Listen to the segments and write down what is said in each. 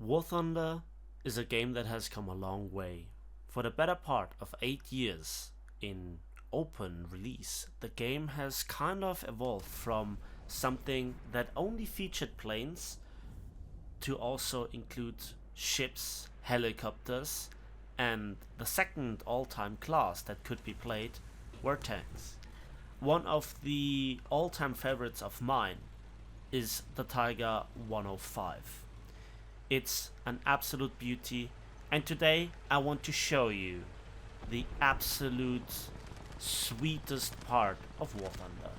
War Thunder is a game that has come a long way. For the better part of 8 years in open release, the game has kind of evolved from something that only featured planes to also include ships, helicopters, and the second all-time class that could be played were tanks. One of the all-time favorites of mine is the Tiger 105. It's an absolute beauty, and today I want to show you the absolute sweetest part of War Thunder.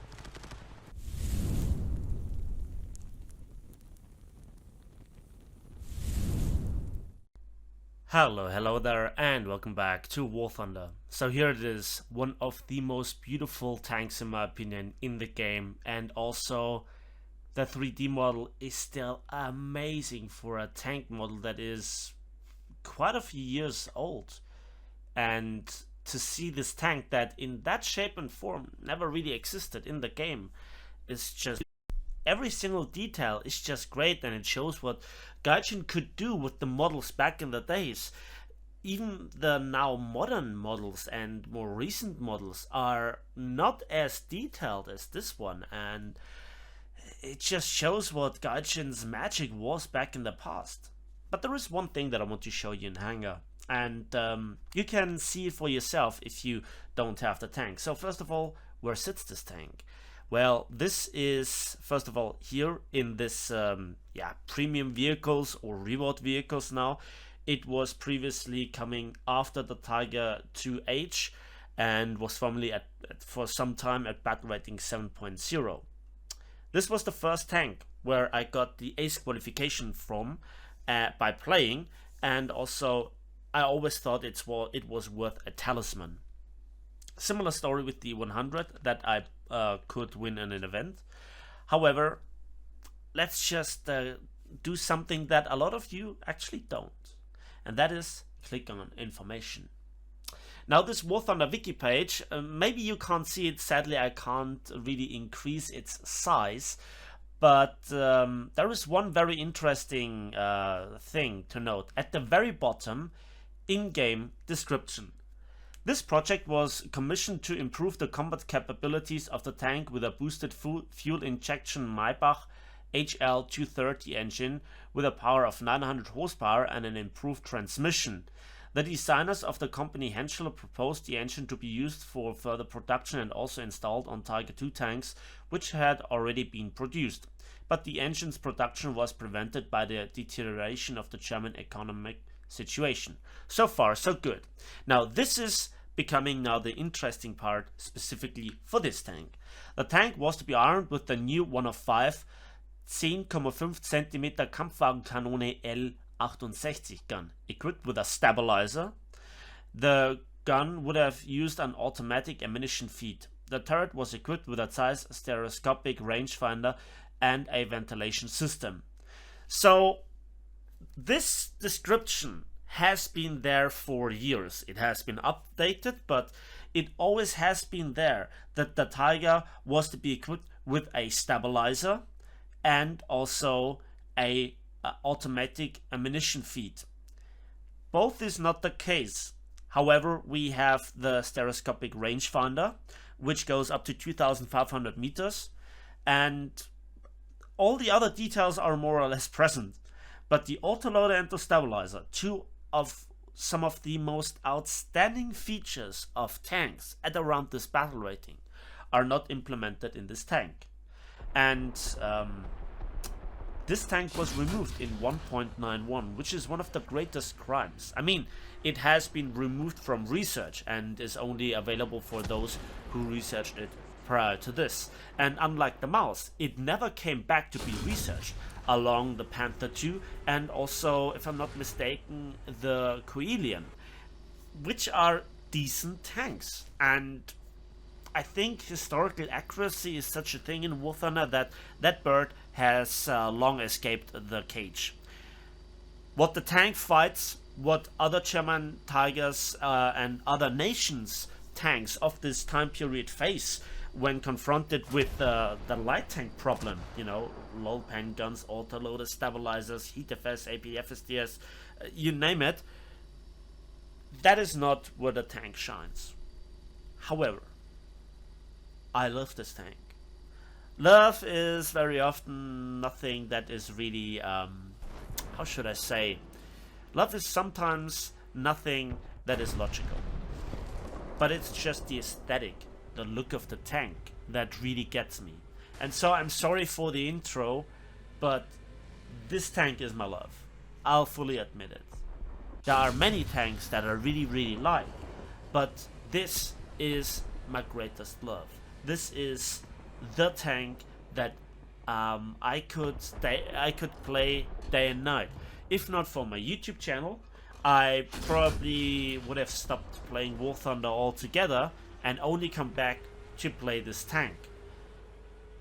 Hello there, and welcome back to War Thunder. So here it is, one of the most beautiful tanks in my opinion in the game, and also the 3D model is still amazing for a tank model that is quite a few years old. And to see this tank that in that shape and form never really existed in the game is just, every single detail is just great, and it shows what Gaijin could do with the models back in the days. Even the now modern models and more recent models are not as detailed as this one, and it just shows what Gaijin's magic was back in the past. But there is one thing that I want to show you in Hangar, and you can see it for yourself if you don't have the tank. So first of all, where sits this tank? Well, this is first of all here in this premium vehicles or reward vehicles now. It was previously coming after the Tiger 2H and was formerly for some time at battle rating 7.0. This was the first tank where I got the ace qualification from by playing, and also I always thought it was worth a talisman. Similar story with the 100 that I could win in an event. However, let's just do something that a lot of you actually don't, and that is click on information. Now this War Thunder wiki page, maybe you can't see it, sadly I can't really increase its size, but there is one very interesting thing to note. At the very bottom, in-game description. This project was commissioned to improve the combat capabilities of the tank with a boosted fuel injection Maybach HL230 engine with a power of 900 horsepower and an improved transmission. The designers of the company Henschel proposed the engine to be used for further production and also installed on Tiger II tanks, which had already been produced. But the engine's production was prevented by the deterioration of the German economic situation. So far, so good. Now, this is becoming now the interesting part specifically for this tank. The tank was to be armed with the new 105 10,5 cm Kampfwagenkanone L68 gun, equipped with a stabilizer. The gun would have used an automatic ammunition feed. The turret was equipped with a size stereoscopic rangefinder and a ventilation system. So this description has been there for years. It has been updated, but it always has been there that the Tiger was to be equipped with a stabilizer and also a automatic ammunition feed. Both is not the case. However, we have the stereoscopic rangefinder, which goes up to 2,500 meters, and all the other details are more or less present. But the autoloader and the stabilizer, two of some of the most outstanding features of tanks at around this battle rating, are not implemented in this tank. And this tank was removed in 1.91, which is one of the greatest crimes. I mean, it has been removed from research and is only available for those who researched it prior to this. And unlike the mouse, it never came back to be researched along the Panther II and also, if I'm not mistaken, the Kw.K, which are decent tanks. And I think historical accuracy is such a thing in War Thunder that that bird has long escaped the cage. What the tank fights, what other German Tigers and other nations' tanks of this time period face, when confronted with the light tank problem, you know, low pen guns, auto-loader stabilizers, heat FS, AP, FSDS, you name it, that is not where the tank shines. However, I love this tank. Love is very often nothing that is really, how should I say? Love is sometimes nothing that is logical. But it's just the aesthetic, the look of the tank that really gets me. And so I'm sorry for the intro, but this tank is my love. I'll fully admit it. There are many tanks that I really like, but this is my greatest love. This is the tank that I could play day and night. If not for my YouTube channel, I probably would have stopped playing War Thunder altogether and only come back to play this tank.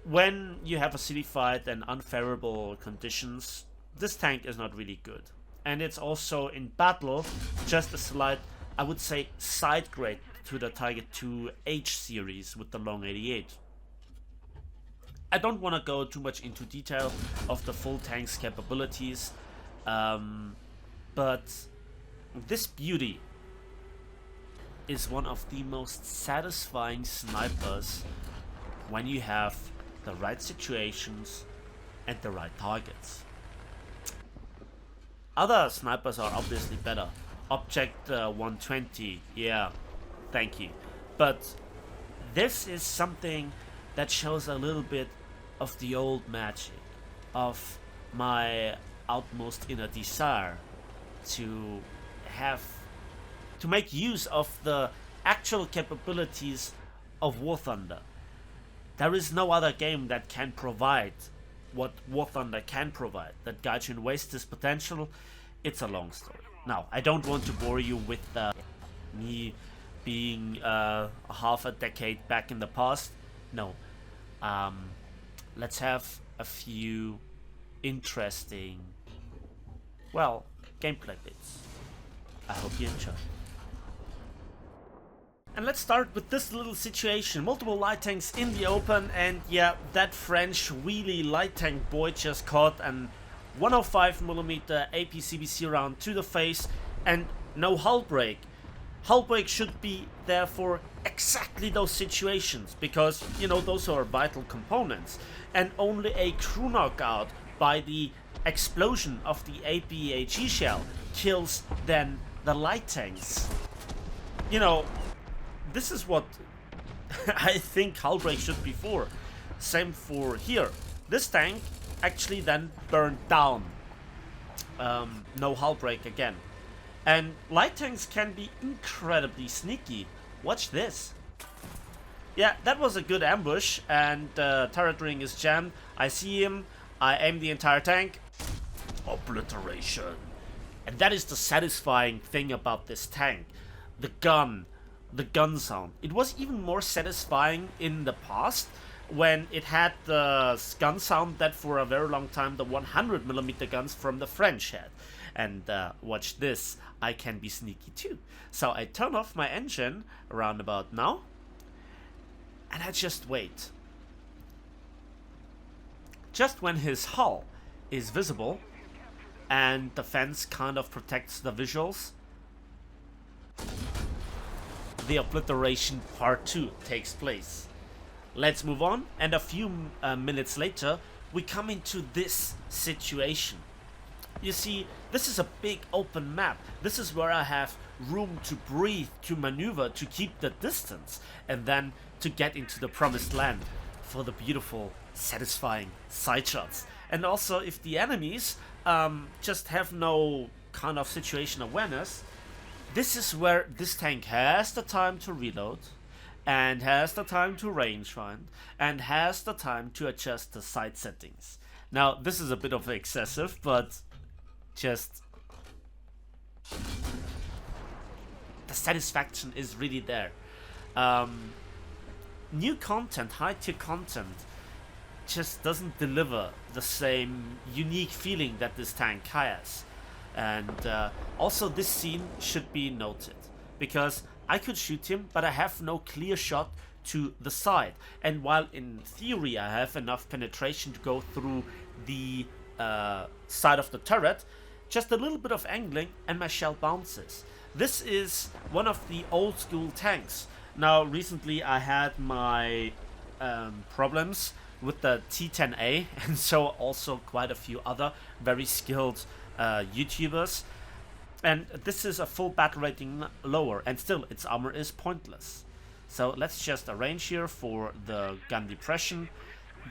When you have a city fight and unfavorable conditions, this tank is not really good. And it's also in battle just a slight, I would say, side grade to the Tiger II H series with the long 88. I don't want to go too much into detail of the full tank's capabilities, but this beauty is one of the most satisfying snipers when you have the right situations and the right targets. Other snipers are obviously better. Object 120, yeah, thank you. But this is something that shows a little bit of the old magic, of my utmost inner desire to make use of the actual capabilities of War Thunder. There is no other game that can provide what War Thunder can provide, that Gaijin wastes his potential. It's a long story. Now, I don't want to bore you with me being half a decade back in the past. No. Let's have a few interesting, well, gameplay bits. I hope you enjoy. And let's start with this little situation. Multiple light tanks in the open, and yeah, that French wheelie light tank boy just caught an 105mm APCBC round to the face and no hull break. Hull break should be there for exactly those situations, because, you know, those are vital components. And only a crew knockout by the explosion of the APHE shell kills then the light tanks. You know, this is what I think hull break should be for. Same for here. This tank actually then burned down. No hull break again. And light tanks can be incredibly sneaky. Watch this. Yeah, that was a good ambush, and turret ring is jammed. I see him, I aim the entire tank. Obliteration. And that is the satisfying thing about this tank. The gun sound. It was even more satisfying in the past when it had the gun sound that for a very long time the 100mm guns from the French had. And watch this, I can be sneaky too. So I turn off my engine around about now, and I just wait. Just when his hull is visible and the fence kind of protects the visuals, the obliteration part 2 takes place. Let's move on, and a few minutes later we come into this situation. You see, this is a big open map. This is where I have room to breathe, to maneuver, to keep the distance, and then to get into the promised land for the beautiful, satisfying side shots. And also, if the enemies just have no kind of situation awareness, this is where this tank has the time to reload, and has the time to rangefind, and has the time to adjust the sight settings. Now, this is a bit of excessive, but just the satisfaction is really there. New content, high-tier content, just doesn't deliver the same unique feeling that this tank has. And also this scene should be noted, because I could shoot him, but I have no clear shot to the side. And while in theory I have enough penetration to go through the side of the turret, just a little bit of angling and my shell bounces. This is one of the old school tanks. Now recently I had my problems with the T10A, and so also quite a few other very skilled YouTubers. And this is a full battle rating lower, and still its armor is pointless. So let's just arrange here for the gun depression.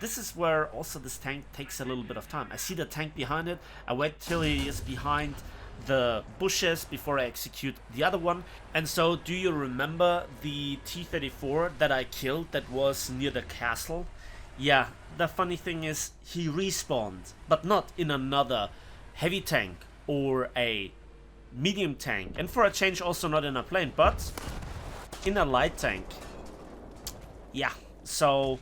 This is where also this tank takes a little bit of time. I see the tank behind it, I wait till he is behind the bushes before I execute the other one. And so do you remember the T-34 that I killed that was near the castle? Yeah, the funny thing is he respawned, but not in another heavy tank or a medium tank, and for a change also not in a plane, but in a light tank. Yeah, so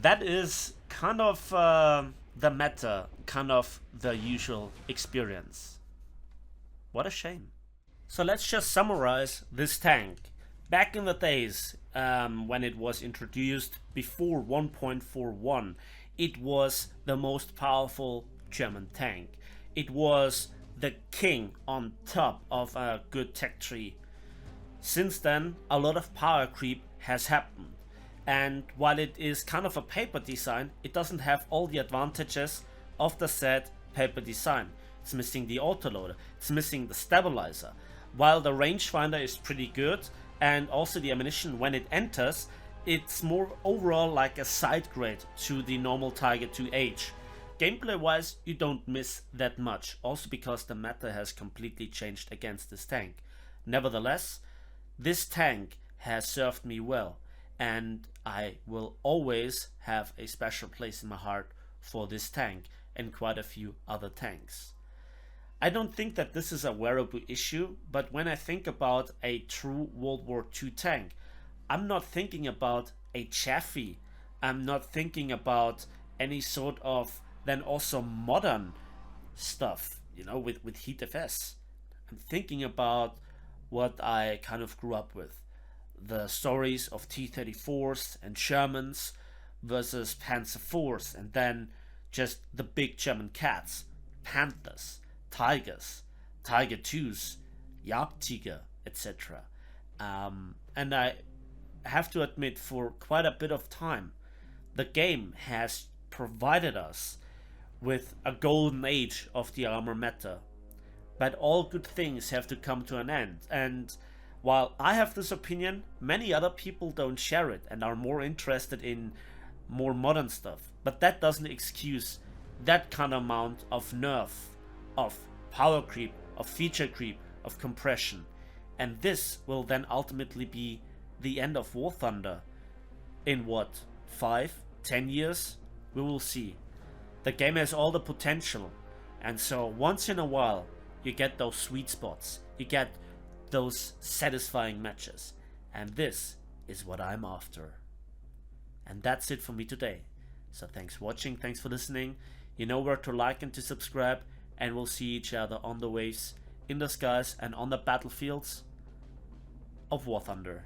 that is kind of the meta, kind of the usual experience. What a shame. So let's just summarize this tank. Back in the days when it was introduced before 1.41, it was the most powerful German tank. It was the king on top of a good tech tree. Since then, a lot of power creep has happened. And while it is kind of a paper design, it doesn't have all the advantages of the said paper design. It's missing the autoloader, it's missing the stabilizer. While the rangefinder is pretty good, and also the ammunition when it enters, it's more overall like a side grade to the normal Tiger 2H. Gameplay wise, you don't miss that much, also because the meta has completely changed against this tank. Nevertheless, this tank has served me well, and I will always have a special place in my heart for this tank and quite a few other tanks. I don't think that this is a wearable issue, but when I think about a true World War II tank, I'm not thinking about a Chaffee, I'm not thinking about any sort of then also modern stuff, you know, with HeatFS. I'm thinking about what I kind of grew up with. The stories of T-34s and Shermans versus Panzer IVs, and then just the big German cats, Panthers, Tigers, Tiger 2s, Jagdtiger, etc. And I have to admit, for quite a bit of time, the game has provided us with a golden age of the armor meta. But all good things have to come to an end, and while I have this opinion, many other people don't share it and are more interested in more modern stuff. But that doesn't excuse that kind of amount of nerf, of power creep, of feature creep, of compression. And this will then ultimately be the end of War Thunder. In what, 5, 10 years? We will see. The game has all the potential, and so once in a while you get those sweet spots, you get those satisfying matches, and this is what I'm after. And that's it for me today. So thanks for watching, thanks for listening. You know where to like and to subscribe, and we'll see each other on the waves, in the skies, and on the battlefields of War Thunder.